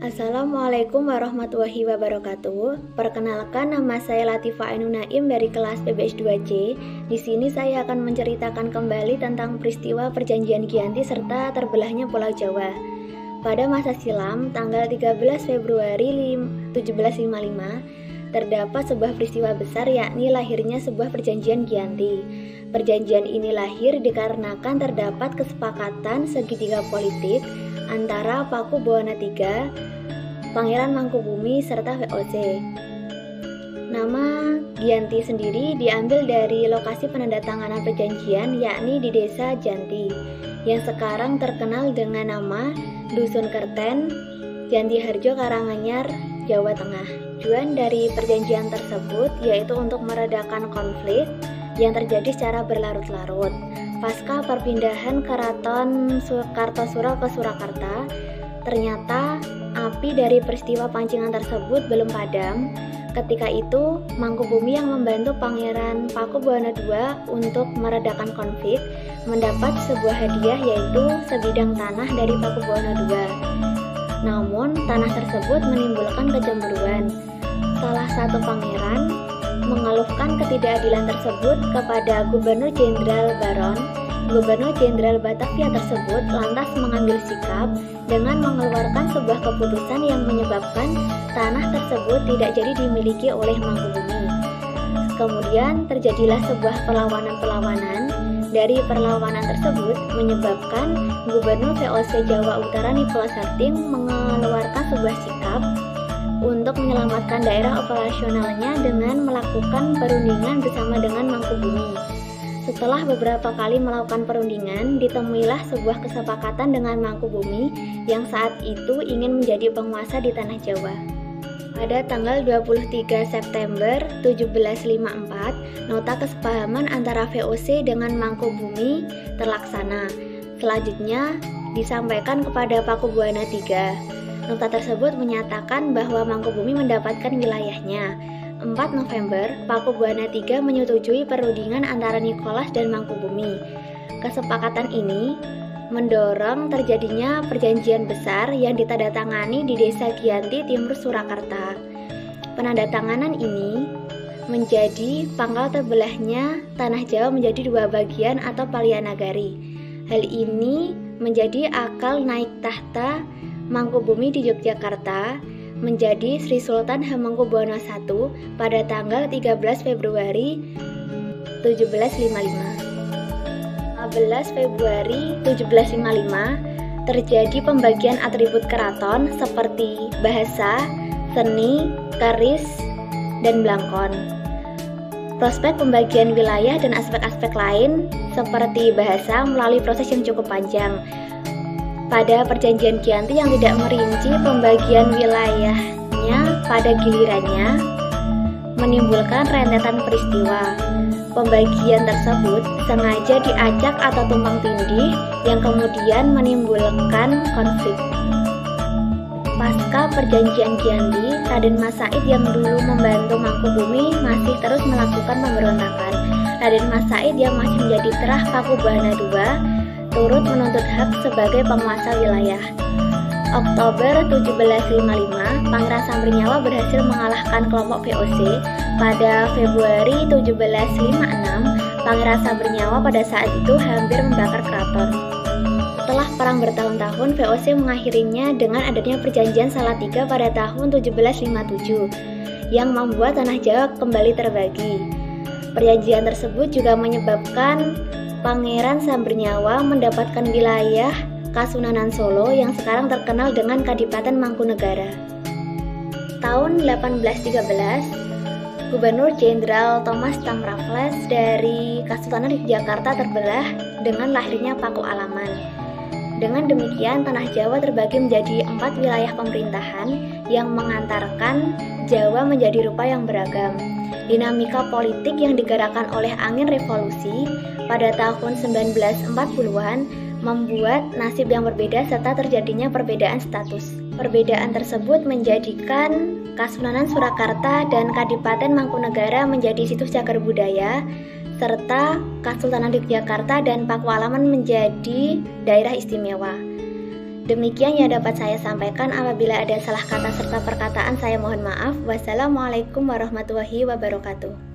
Assalamualaikum warahmatullahi wabarakatuh. Perkenalkan, nama saya Latifah Ainun Naim dari kelas PBS 2C. Di sini saya akan menceritakan kembali tentang peristiwa Perjanjian Giyanti serta terbelahnya Pulau Jawa. Pada masa silam, tanggal 13 Februari 1755, terdapat sebuah peristiwa besar, yakni lahirnya sebuah Perjanjian Giyanti. Perjanjian ini lahir dikarenakan terdapat kesepakatan segitiga politik antara Pakubuwana III, Pangeran Mangkubumi, serta VOC. Nama Giyanti sendiri diambil dari lokasi penandatanganan perjanjian, yakni di Desa Janti, yang sekarang terkenal dengan nama Dusun Kerten, Jantiharjo, Karanganyar, Jawa Tengah. Tujuan dari perjanjian tersebut yaitu untuk meredakan konflik yang terjadi secara berlarut-larut. Pasca perpindahan Keraton Kartosuro ke Surakarta, ternyata api dari peristiwa pancingan tersebut belum padam. Ketika itu, Mangkubumi yang membantu Pangeran Pakubuwana II untuk meredakan konflik mendapat sebuah hadiah, yaitu sebidang tanah dari Pakubuwana II. Namun, tanah tersebut menimbulkan kecemburuan. Salah satu pangeran mengeluhkan ketidakadilan tersebut kepada Gubernur Jenderal Baron. Gubernur Jenderal Batavia tersebut lantas mengambil sikap dengan mengeluarkan sebuah keputusan yang menyebabkan tanah tersebut tidak jadi dimiliki oleh Mangkubumi. Kemudian terjadilah sebuah perlawanan-perlawanan. Dari perlawanan tersebut menyebabkan Gubernur VOC Jawa Utara Nicholas Harting mengeluarkan sebuah sikap untuk menyelamatkan daerah operasionalnya dengan melakukan perundingan bersama dengan Mangkubumi. Setelah beberapa kali melakukan perundingan, ditemuilah sebuah kesepakatan dengan Mangkubumi yang saat itu ingin menjadi penguasa di tanah Jawa. Pada tanggal 23 September 1754, nota kesepahaman antara VOC dengan Mangkubumi terlaksana. Selanjutnya disampaikan kepada Pakubuwana III. Nota tersebut menyatakan bahwa Mangkubumi mendapatkan wilayahnya. 4 November, Pakubuwana III menyetujui perundingan antara Nicholas dan Mangkubumi. Kesepakatan ini mendorong terjadinya perjanjian besar yang ditandatangani di Desa Giyanti, Timur Surakarta. Penandatanganan ini menjadi pangkal terbelahnya tanah Jawa menjadi dua bagian atau Palianagari. Hal ini menjadi akal naik tahta Mangkubumi di Yogyakarta menjadi Sri Sultan Hamengkubuwana I pada tanggal 13 Februari 1755. 15 Februari 1755 terjadi pembagian atribut keraton seperti bahasa, seni, keris, dan blangkon. Prospek pembagian wilayah dan aspek-aspek lain seperti bahasa melalui proses yang cukup panjang. Pada perjanjian Giyanti yang tidak merinci pembagian wilayahnya pada gilirannya menimbulkan rentetan peristiwa. Pembagian tersebut sengaja diacak atau tumpang tindih yang kemudian menimbulkan konflik. Pasca perjanjian Giyanti, Raden Mas Said yang dulu membantu Mangkubumi masih terus melakukan pemberontakan. Raden Mas Said yang masih menjadi terah Pakubuwana II turut menuntut hak sebagai penguasa wilayah. Oktober 1755, Pangeran Sambernyawa berhasil mengalahkan kelompok VOC. Pada Februari 1756, Pangeran Sambernyawa pada saat itu hampir membakar keraton. Setelah perang bertahun-tahun, VOC mengakhirinya dengan adanya perjanjian Salatiga pada tahun 1757 yang membuat tanah Jawa kembali terbagi. Perjanjian tersebut juga menyebabkan Pangeran Sambernyawa mendapatkan wilayah Kasunanan Solo yang sekarang terkenal dengan Kadipaten Mangkunegara. Tahun 1813, Gubernur Jenderal Thomas Tam Raffles dari Kesultanan Yogyakarta terbelah dengan lahirnya Paku Alaman. Dengan demikian, tanah Jawa terbagi menjadi 4 wilayah pemerintahan yang mengantarkan Jawa menjadi rupa yang beragam. Dinamika politik yang digerakkan oleh angin revolusi pada tahun 1940-an membuat nasib yang berbeda serta terjadinya perbedaan status. Perbedaan tersebut menjadikan Kasunanan Surakarta dan Kadipaten Mangkunegara menjadi situs cagar budaya, serta Kesultanan Yogyakarta dan Pakualaman menjadi daerah istimewa. Demikian yang dapat saya sampaikan. Apabila ada salah kata serta perkataan, saya mohon maaf. Wassalamualaikum warahmatullahi wabarakatuh.